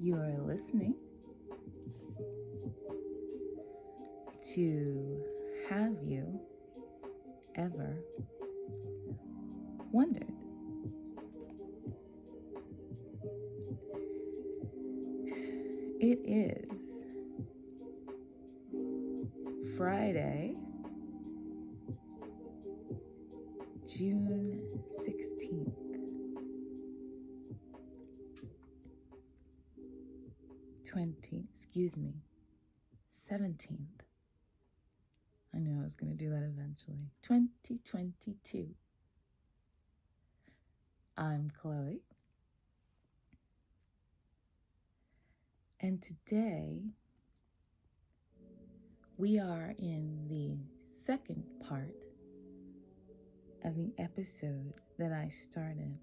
You are listening to Have You Ever Wondered? It is Friday, June 16th, 17th. I knew I was going to do that eventually. 2022. I'm Chloe. And today we are in the second part of the episode that I started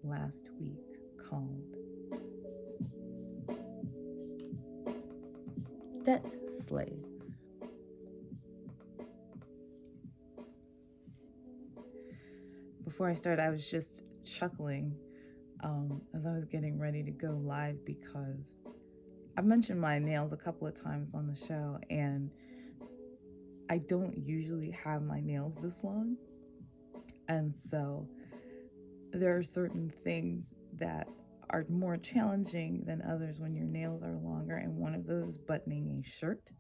last week called Debt Slave. Before I started, I was just chuckling as I was getting ready to go live because I've mentioned my nails a couple of times on the show, and I don't usually have my nails this long. And so there are certain things that are more challenging than others when your nails are longer, and one of those buttoning a shirt.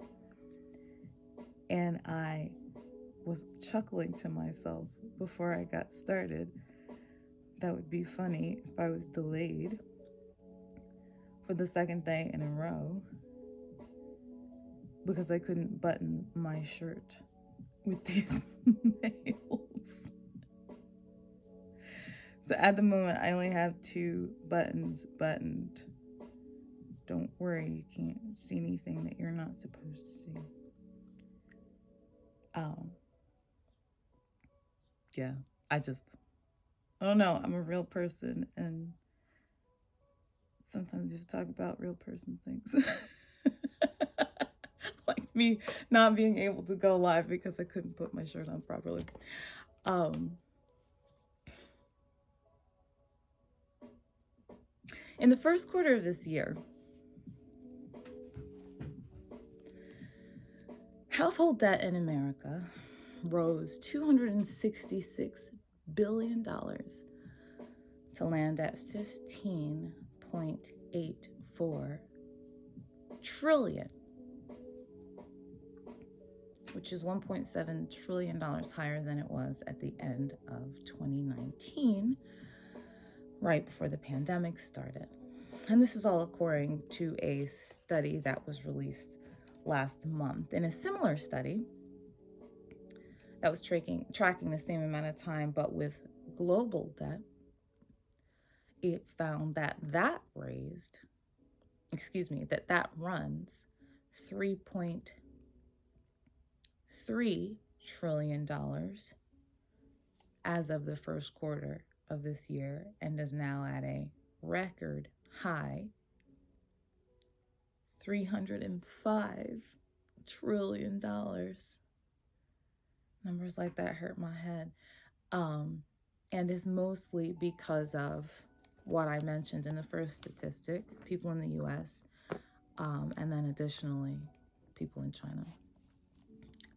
And I was chuckling to myself before I got started. That would be funny if I was delayed for the second day in a row because I couldn't button my shirt with these nails. So at the moment, I only have 2 buttons buttoned. Don't worry, you can't see anything that you're not supposed to see. Yeah, I don't know. I'm a real person, and sometimes you have to talk about real person things. Like me not being able to go live because I couldn't put my shirt on properly. In the first quarter of this year, household debt in America rose $266 billion to land at $15.84 trillion, which is $1.7 trillion higher than it was at the end of 2019, right before the pandemic started. And this is all according to a study that was released last month. In a similar study that was tracking the same amount of time, but with global debt, it found that runs $3.3 trillion as of the first quarter of this year, and is now at a record high $305 trillion. Numbers like that hurt my head. And is mostly because of what I mentioned in the first statistic, people in the US, and then additionally, people in China.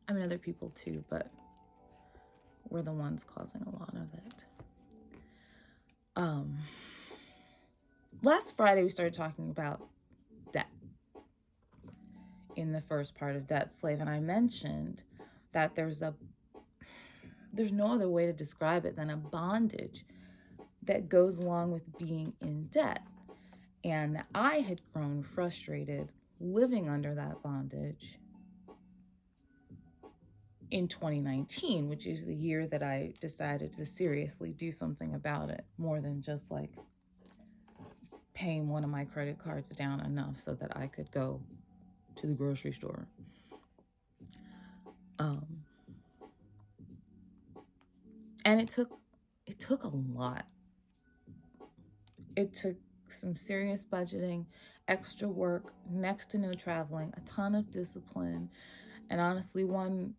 I mean, other people too, but we're the ones causing a lot of it. Last Friday, we started talking about debt in the first part of Debt Slave, and I mentioned that there's no other way to describe it than a bondage that goes along with being in debt. And I had grown frustrated living under that bondage in 2019, which is the year that I decided to seriously do something about it, more than just like paying one of my credit cards down enough so that I could go to the grocery store. And it took a lot. It took some serious budgeting, extra work, next to no traveling, a ton of discipline, and honestly, one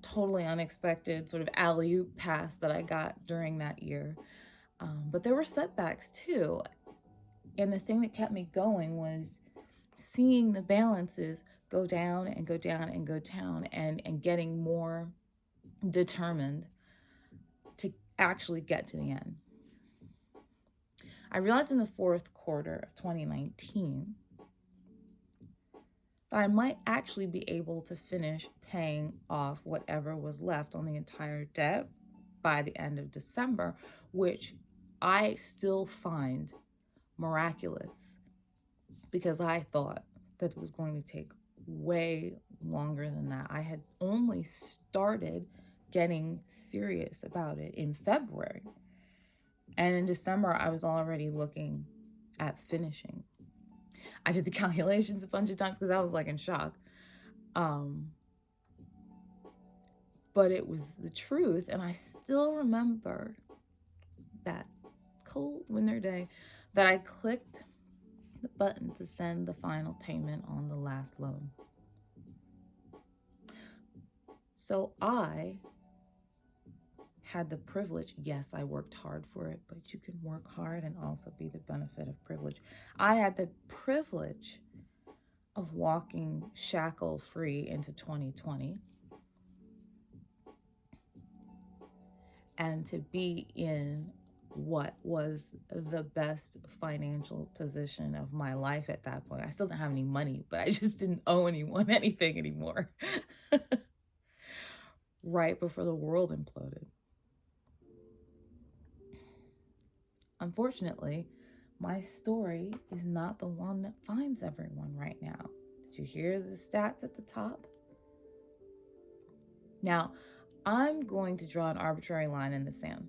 totally unexpected sort of alley-oop pass that I got during that year. But there were setbacks too. And the thing that kept me going was seeing the balances go down and go down and go down, and getting more determined to actually get to the end. I realized in the fourth quarter of 2019 that I might actually be able to finish paying off whatever was left on the entire debt by the end of December, which I still find miraculous, because I thought that it was going to take way longer than that. I had only started getting serious about it in February. And in December, I was already looking at finishing. I did the calculations a bunch of times because I was like in shock. But it was the truth. And I still remember that cold winter day that I clicked the button to send the final payment on the last loan. So I had the privilege, yes, I worked hard for it, but you can work hard and also be the benefit of privilege. I had the privilege of walking shackle free into 2020 and to be in what was the best financial position of my life at that point. I still didn't have any money, but I just didn't owe anyone anything anymore. Right before the world imploded. Unfortunately, my story is not the one that finds everyone right now. Did you hear the stats at the top? Now, I'm going to draw an arbitrary line in the sand.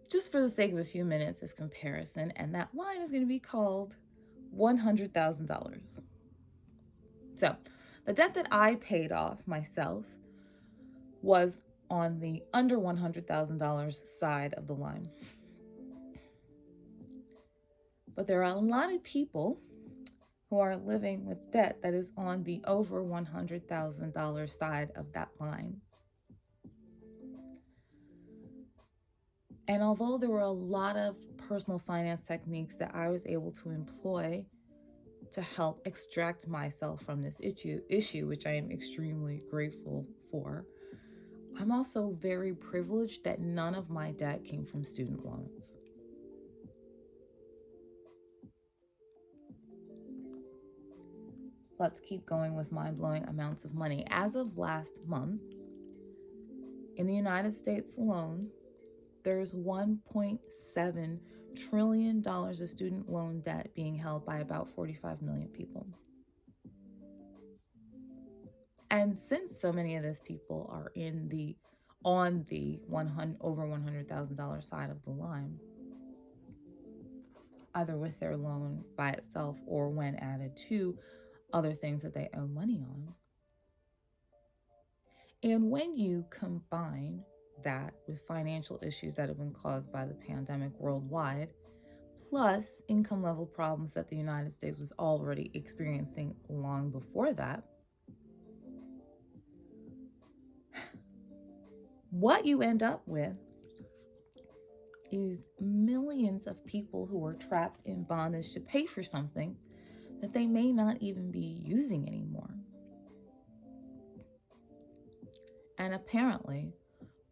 Just for the sake of a few minutes of comparison, and that line is going to be called $100,000. So, the debt that I paid off myself was on the under $100,000 side of the line. But there are a lot of people who are living with debt that is on the over $100,000 side of that line. And although there were a lot of personal finance techniques that I was able to employ to help extract myself from this issue, which I am extremely grateful for, I'm also very privileged that none of my debt came from student loans. Let's keep going with mind-blowing amounts of money. As of last month, in the United States alone, there's $1.7 trillion of student loan debt being held by about 45 million people. And since so many of those people are on the over $100,000 side of the line, either with their loan by itself or when added to other things that they owe money on. And when you combine that with financial issues that have been caused by the pandemic worldwide, plus income level problems that the United States was already experiencing long before that, what you end up with is millions of people who are trapped in bondage to pay for something that they may not even be using anymore. And apparently,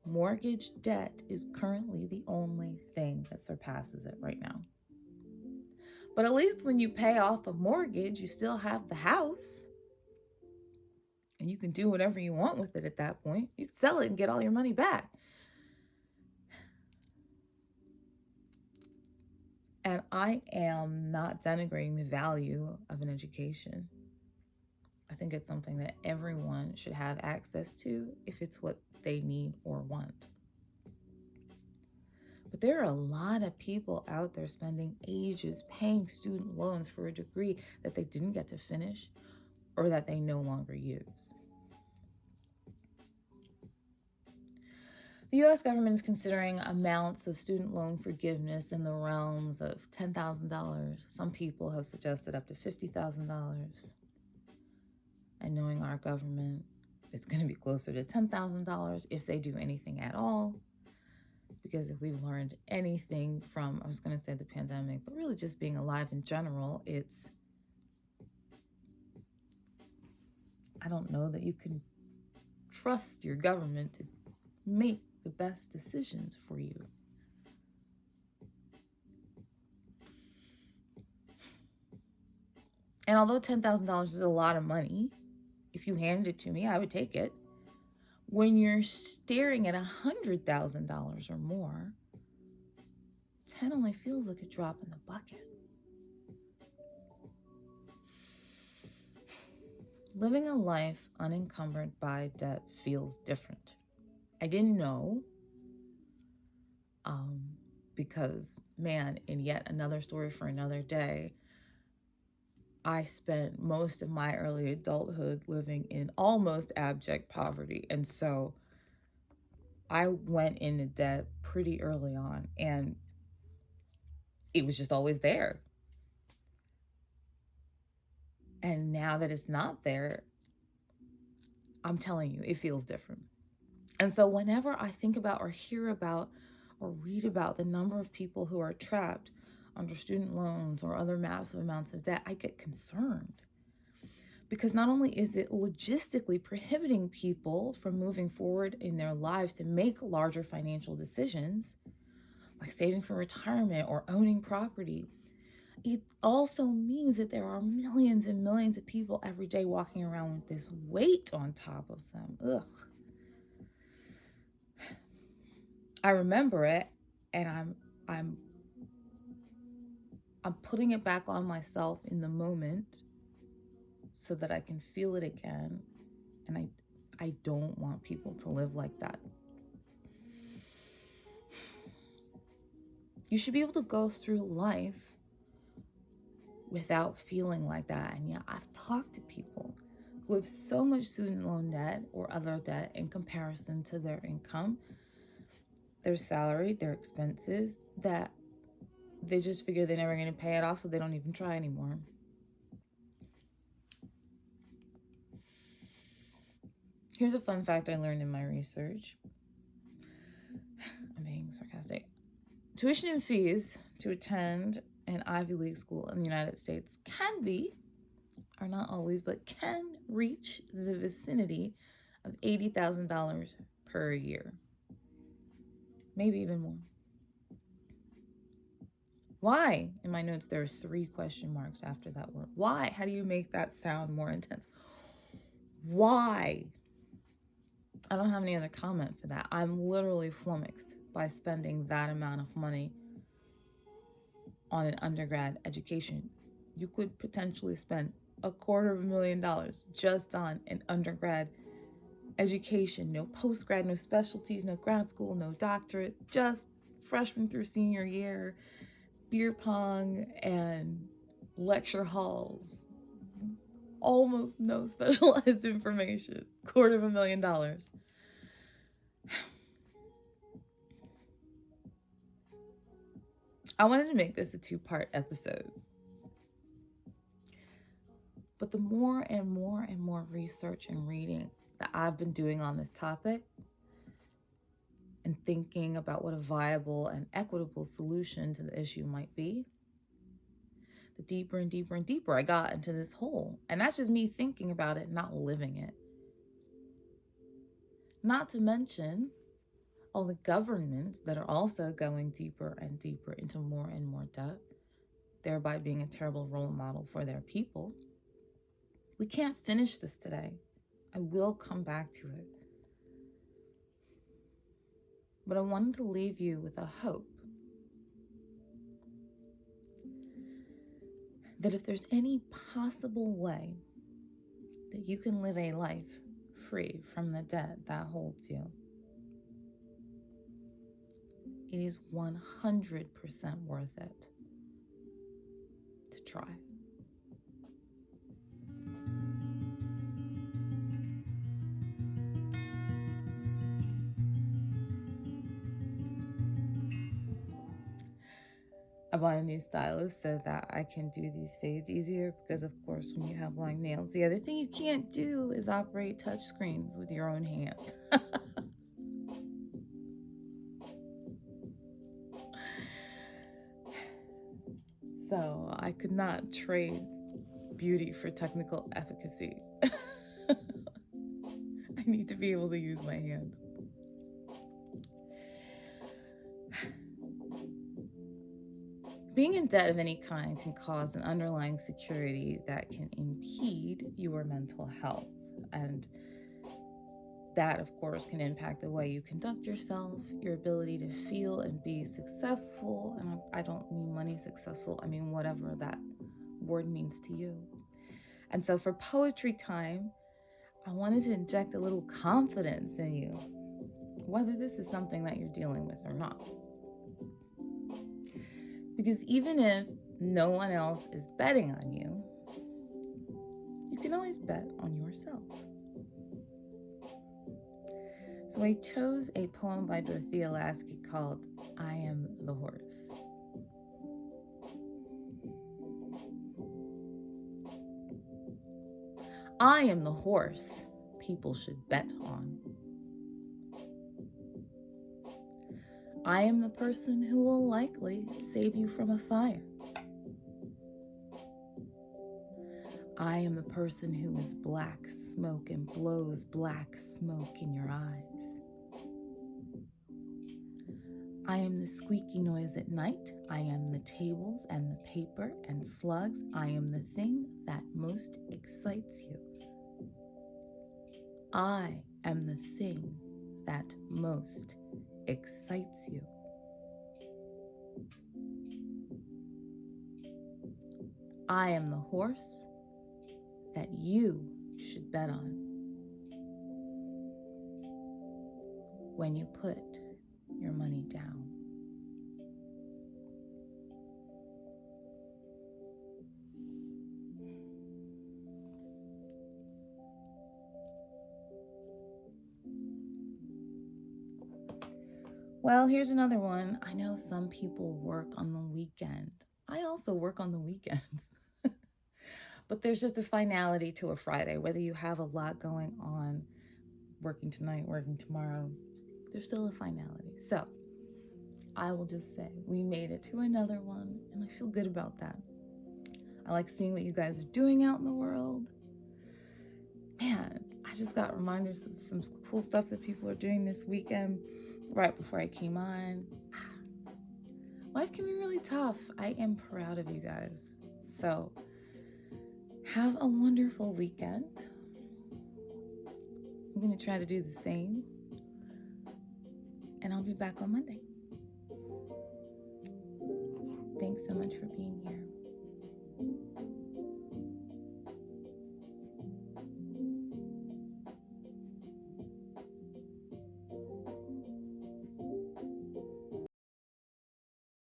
mortgage debt is currently the only thing that surpasses it right now. But at least when you pay off a mortgage, you still have the house. And you can do whatever you want with it at that point. You can sell it and get all your money back. And I am not denigrating the value of an education. I think it's something that everyone should have access to if it's what they need or want. But there are a lot of people out there spending ages paying student loans for a degree that they didn't get to finish or that they no longer use. The U.S. government is considering amounts of student loan forgiveness in the realms of $10,000. Some people have suggested up to $50,000. And knowing our government, it's going to be closer to $10,000 if they do anything at all. Because if we've learned anything from, I was going to say the pandemic, but really just being alive in general, it's, I don't know that you can trust your government to make the best decisions for you. And although $10,000 is a lot of money, if you handed it to me, I would take it. When you're staring at $100,000 or more, 10 only feels like a drop in the bucket. Living a life unencumbered by debt feels different. I didn't know, because, man, in yet another story for another day, I spent most of my early adulthood living in almost abject poverty. And so I went into debt pretty early on, and it was just always there. And now that it's not there, I'm telling you, it feels different. And so whenever I think about or hear about or read about the number of people who are trapped under student loans or other massive amounts of debt, I get concerned. Because not only is it logistically prohibiting people from moving forward in their lives to make larger financial decisions, like saving for retirement or owning property, it also means that there are millions and millions of people every day walking around with this weight on top of them. Ugh. I remember it, and I'm putting it back on myself in the moment so that I can feel it again. And I don't want people to live like that. You should be able to go through life without feeling like that. And yeah, I've talked to people who have so much student loan debt or other debt in comparison to their income, their salary, their expenses, that they just figure they're never going to pay it off, so they don't even try anymore. Here's a fun fact I learned in my research. I'm being sarcastic. Tuition and fees to attend an Ivy League school in the United States can be, are not always, but can reach the vicinity of $80,000 per year. Maybe even more. Why? In my notes, there are 3 question marks after that word. Why? How do you make that sound more intense? Why? I don't have any other comment for that. I'm literally flummoxed by spending that amount of money on an undergrad education. You could potentially spend $250,000 just on an undergrad education. No postgrad, no specialties, no grad school, no doctorate, just freshman through senior year, beer pong and lecture halls. Almost no specialized information. $250,000. I wanted to make this a 2-part episode. But the more and more and more research and reading that I've been doing on this topic and thinking about what a viable and equitable solution to the issue might be, the deeper and deeper and deeper I got into this hole. And that's just me thinking about it, not living it. Not to mention all the governments that are also going deeper and deeper into more and more debt, thereby being a terrible role model for their people. We can't finish this today. I will come back to it. But I wanted to leave you with a hope that if there's any possible way that you can live a life free from the debt that holds you, it is 100% worth it to try. I bought a new stylus so that I can do these fades easier, because of course when you have long nails, the other thing you can't do is operate touch screens with your own hand. So I could not trade beauty for technical efficacy. I need to be able to use my hands. Being in debt of any kind can cause an underlying security that can impede your mental health. And that, of course, can impact the way you conduct yourself, your ability to feel and be successful. And I don't mean money successful, I mean whatever that word means to you. And so for poetry time, I wanted to inject a little confidence in you, whether this is something that you're dealing with or not. Because even if no one else is betting on you, you can always bet on yourself. So I chose a poem by Dorothea Lasky called I Am the Horse. I am the horse people should bet on. I am the person who will likely save you from a fire. I am the person who is black smoke and blows black smoke in your eyes. I am the squeaky noise at night. I am the tables and the paper and slugs. I am the thing that most excites you. I am the thing that most excites you. I am the horse that you should bet on when you put your money down. Well, here's another one. I know some people work on the weekend. I also work on the weekends. But there's just a finality to a Friday, whether you have a lot going on, working tonight, working tomorrow, there's still a finality. So I will just say we made it to another one, and I feel good about that. I like seeing what you guys are doing out in the world. Man, I just got reminders of some cool stuff that people are doing this weekend right before I came on. Life can be really tough. I am proud of you guys. So have a wonderful weekend. I'm going to try to do the same. And I'll be back on Monday. Thanks so much for being here.